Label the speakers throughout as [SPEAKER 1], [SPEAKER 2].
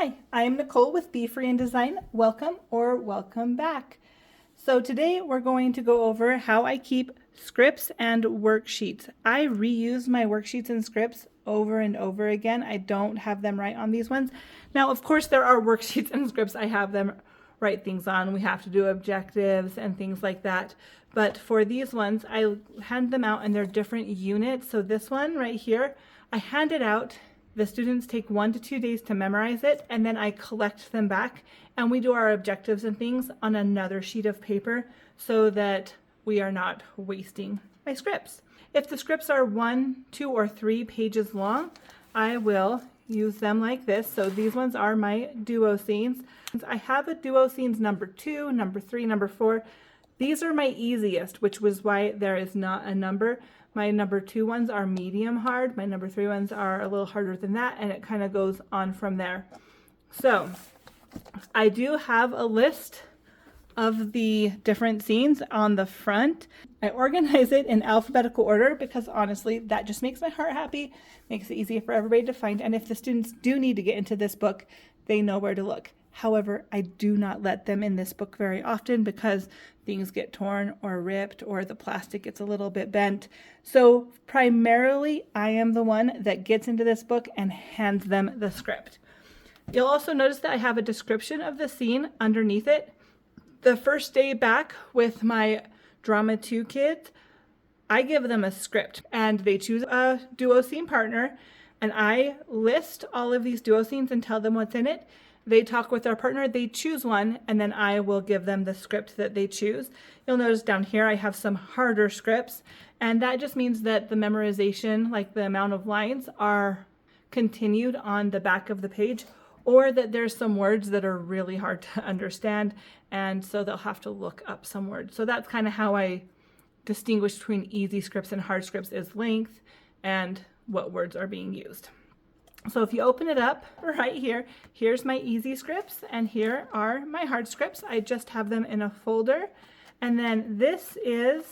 [SPEAKER 1] Hi, I am Nicole with Be Free in Design. Welcome or welcome back. So today we're going to go over how I keep scripts and worksheets. I reuse my worksheets and scripts over and over again. I don't have them right on these ones. Now, of course, there are worksheets and scripts I have them write things on. We have to do objectives and things like that. But for these ones, I hand them out and they're different units. So this one right here, I hand it out. The students take 1 to 2 days to memorize it, and then I collect them back and we do our objectives and things on another sheet of paper so that we are not wasting my scripts. If the scripts are 1, 2, or 3 pages long, I will use them like this. So these ones are my duo scenes. I have a duo scenes number 2, number 3, number 4. These are my easiest, which was why there is not a number. My number 2 ones are medium hard. My number 3 ones are a little harder than that, and it kind of goes on from there. So I do have a list of the different scenes on the front. I organize it in alphabetical order because honestly, that just makes my heart happy, makes it easy for everybody to find. And if the students do need to get into this book, they know where to look. However, I do not let them in this book very often because things get torn or ripped or the plastic gets a little bit bent. So primarily, I am the one that gets into this book and hands them the script. You'll also notice that I have a description of the scene underneath it. The first day back with my Drama 2 kids, I give them a script and they choose a duo scene partner, and I list all of these duo scenes and tell them what's in it. They talk with their partner, they choose one, and then I will give them the script that they choose. You'll notice down here I have some harder scripts, and that just means that the memorization, like the amount of lines, are continued on the back of the page, or that there's some words that are really hard to understand, and so they'll have to look up some words. So that's kind of how I distinguish between easy scripts and hard scripts, is length and what words are being used. So if you open it up right here, here's my easy scripts and here are my hard scripts. I just have them in a folder. And then this is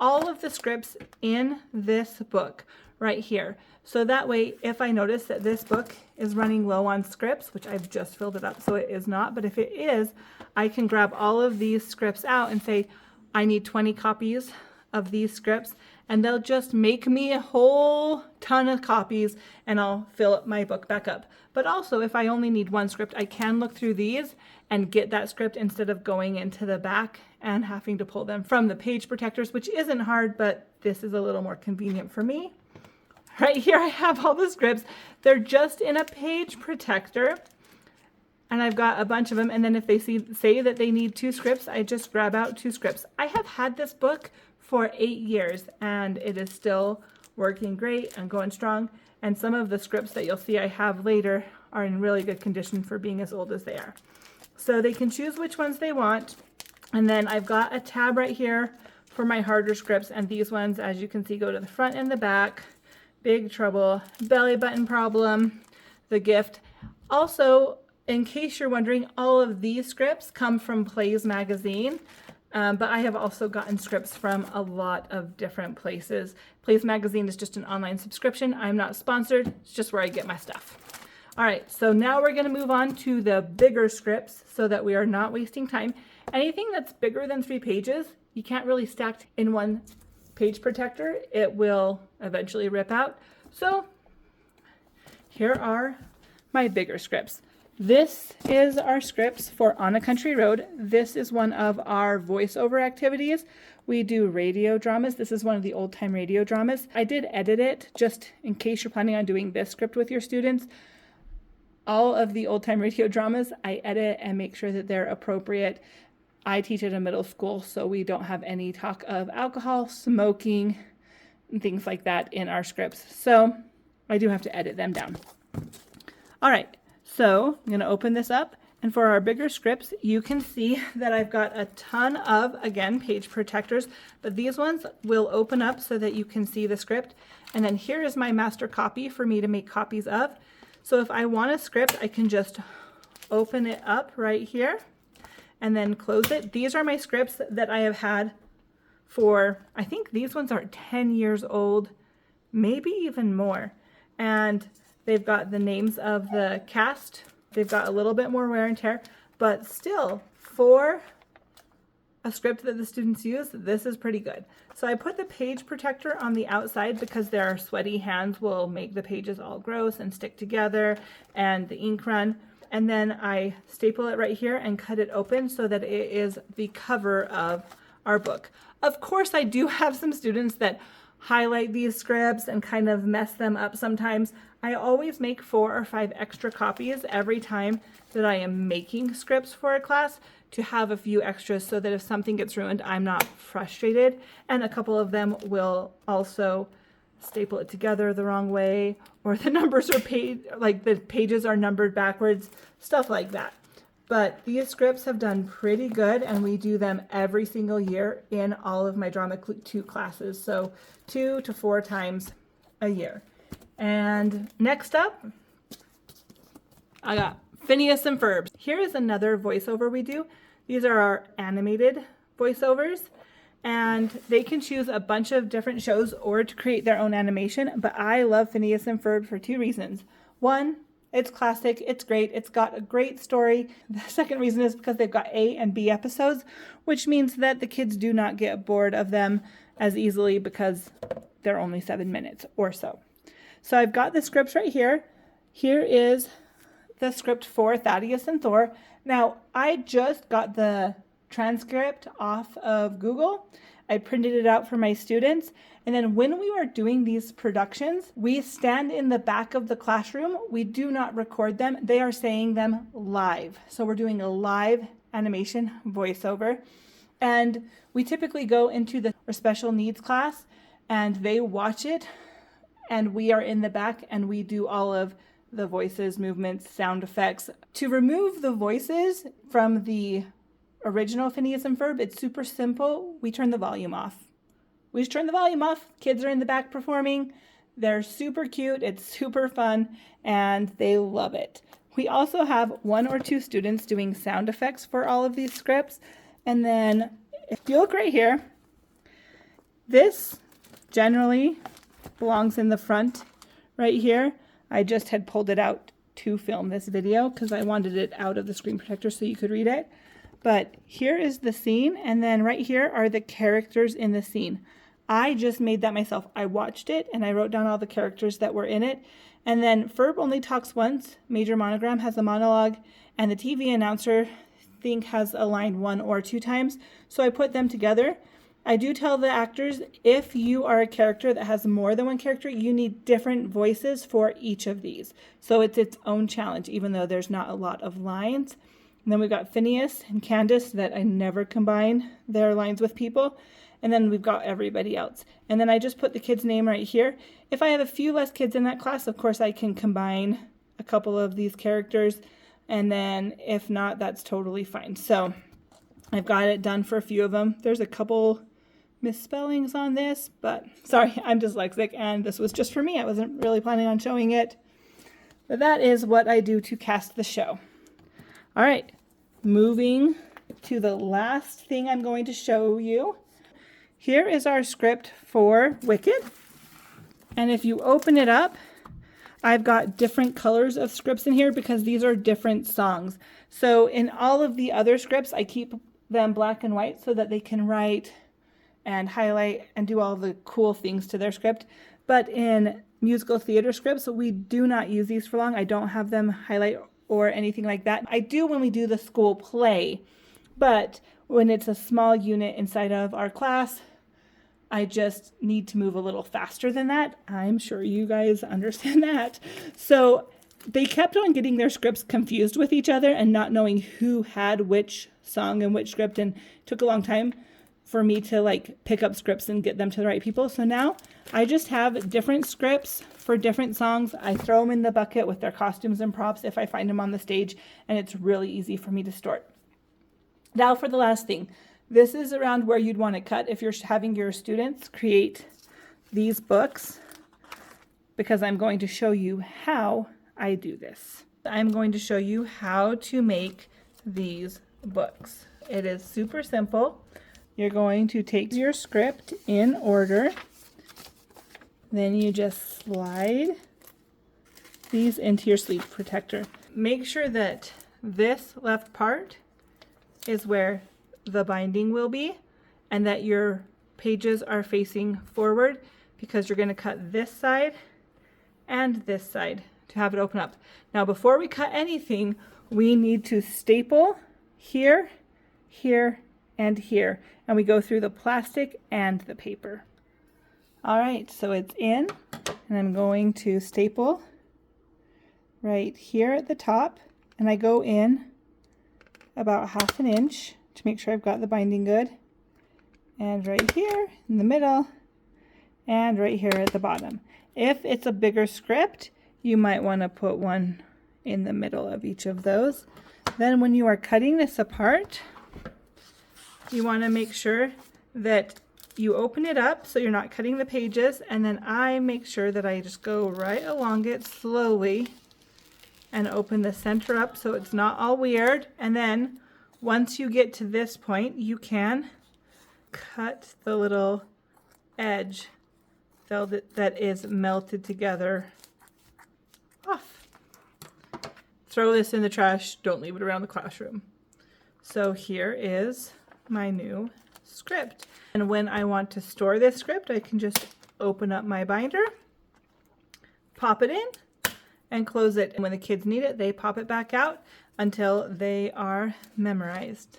[SPEAKER 1] all of the scripts in this book right here. So that way, if I notice that this book is running low on scripts, which I've just filled it up, so it is not, but if it is, I can grab all of these scripts out and say, I need 20 copies of these scripts, and they'll just make me a whole ton of copies and I'll fill up my book back up. But also, if I only need one script, I can look through these and get that script instead of going into the back and having to pull them from the page protectors, which isn't hard, but this is a little more convenient for me. Right here I have all the scripts. They're just in a page protector, and I've got a bunch of them, and then if they say that they need 2 scripts, I just grab out 2 scripts. I have had this book for 8 years and it is still working great and going strong, and some of the scripts that you'll see I have later are in really good condition for being as old as they are. So they can choose which ones they want, and then I've got a tab right here for my harder scripts, and these ones, as you can see, go to the front and the back. Big Trouble, Belly Button Problem, The Gift. Also, in case you're wondering, all of these scripts come from Plays Magazine. But I have also gotten scripts from a lot of different places. Plays Magazine is just an online subscription. I'm not sponsored. It's just where I get my stuff. All right, so now we're going to move on to the bigger scripts so that we are not wasting time. Anything that's bigger than 3 pages, you can't really stack in one page protector. It will eventually rip out. So here are my bigger scripts. This is our scripts for On a Country Road. This is one of our voiceover activities. We do radio dramas. This is one of the old time radio dramas. I did edit it just in case you're planning on doing this script with your students. All of the old time radio dramas, I edit and make sure that they're appropriate. I teach at a middle school, so we don't have any talk of alcohol, smoking, and things like that in our scripts. So I do have to edit them down. All right. So I'm going to open this up, and for our bigger scripts, you can see that I've got a ton of, again, page protectors, but these ones will open up so that you can see the script. And then here is my master copy for me to make copies of. So if I want a script, I can just open it up right here and then close it. These are my scripts that I have had for, I think these ones are 10 years old, maybe even more. And they've got the names of the cast They've got a little bit more wear and tear, but still, for a script that the students use, this is pretty good. So I put the page protector on the outside because their sweaty hands will make the pages all gross and stick together and the ink run. And then I staple it right here and cut it open so that it is the cover of our book. Of course, I do have some students that highlight these scripts and kind of mess them up sometimes. I always make 4 or 5 extra copies every time that I am making scripts for a class to have a few extras so that if something gets ruined, I'm not frustrated. And a couple of them will also staple it together the wrong way, or the numbers are like the pages are numbered backwards, stuff like that. But these scripts have done pretty good, and we do them every single year in all of my Drama 2 classes, so 2 to 4 times a year. And next up, I got Phineas and Ferb. Here is another voiceover we do. These are our animated voiceovers, and they can choose a bunch of different shows or to create their own animation, but I love Phineas and Ferb for 2 reasons. One, it's classic, it's great, it's got a great story. The second reason is because they've got A and B episodes, which means that the kids do not get bored of them as easily because they're only 7 minutes or so. So I've got the scripts right here. Here is the script for Thaddeus and Thor. Now, I just got the transcript off of Google. I printed it out for my students. And then when we are doing these productions, we stand in the back of the classroom. We do not record them. They are saying them live. So we're doing a live animation voiceover. And we typically go into the special needs class and they watch it. And we are in the back and we do all of the voices, movements, sound effects. To remove the voices from the original Phineas and Ferb, it's super simple. We turn the volume off. We just turn the volume off. Kids are in the back performing. They're super cute. It's super fun and they love it. We also have 1 or 2 students doing sound effects for all of these scripts. And then if you look right here, this generally belongs in the front right here. I just had pulled it out to film this video because I wanted it out of the screen protector so you could read it. But here is the scene, and then right here are the characters in the scene. I just made that myself. I watched it and I wrote down all the characters that were in it. And then Ferb only talks once. Major Monogram has a monologue, and the TV announcer I think has a line 1 or 2 times. So I put them together. I do tell the actors, if you are a character that has more than 1 character, you need different voices for each of these. So it's its own challenge, even though there's not a lot of lines. And then we've got Phineas and Candace that I never combine their lines with people. And then we've got everybody else. And then I just put the kid's name right here. If I have a few less kids in that class, of course I can combine a couple of these characters. And then if not, that's totally fine. So I've got it done for a few of them. There's a couple misspellings on this, but sorry, I'm dyslexic and this was just for me. I wasn't really planning on showing it. But that is what I do to cast the show. All right, moving to the last thing I'm going to show you. Here is our script for Wicked. And if you open it up, I've got different colors of scripts in here because these are different songs. So in all of the other scripts, I keep them black and white so that they can write and highlight and do all the cool things to their script. But in musical theater scripts, we do not use these for long. I don't have them highlight or anything like that. I do when we do the school play, but when it's a small unit inside of our class, I just need to move a little faster than that. I'm sure you guys understand that. So they kept on getting their scripts confused with each other and not knowing who had which song and which script, and it took a long time for me to like pick up scripts and get them to the right people. So now I just have different scripts for different songs. I throw them in the bucket with their costumes and props if I find them on the stage, and it's really easy for me to store. Now for the last thing. This is around where you'd want to cut if you're having your students create these books, because I'm going to show you how I do this. I'm going to show you how to make these books. It is super simple. You're going to take your script in order. Then you just slide these into your sleeve protector. make sure that this left part is where the binding will be, and that your pages are facing forward, because you're going to cut this side and this side to have it open up. Now before we cut anything, we need to staple here, here, and here, and we go through the plastic and the paper. All right, so it's in, and I'm going to staple right here at the top, and I go in about 1/2 inch to make sure I've got the binding good, and right here in the middle, and right here at the bottom. If it's a bigger script, you might want to put one in the middle of each of those. Then when you are cutting this apart, you want to make sure that you open it up so you're not cutting the pages, and then I make sure that I just go right along it slowly and open the center up so it's not all weird. And then once you get to this point, you can cut the little edge that is melted together off. Throw this in the trash, don't leave it around the classroom. So here is my new script. And when I want to store this script, I can just open up my binder, pop it in, and close it. And when the kids need it, they pop it back out until they are memorized.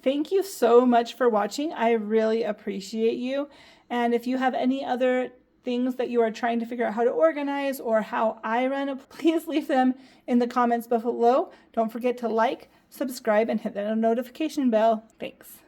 [SPEAKER 1] Thank you so much for watching. I really appreciate you. And if you have any other things that you are trying to figure out how to organize or how I run, please leave them in the comments below. Don't forget to like, subscribe, and hit that notification bell. Thanks.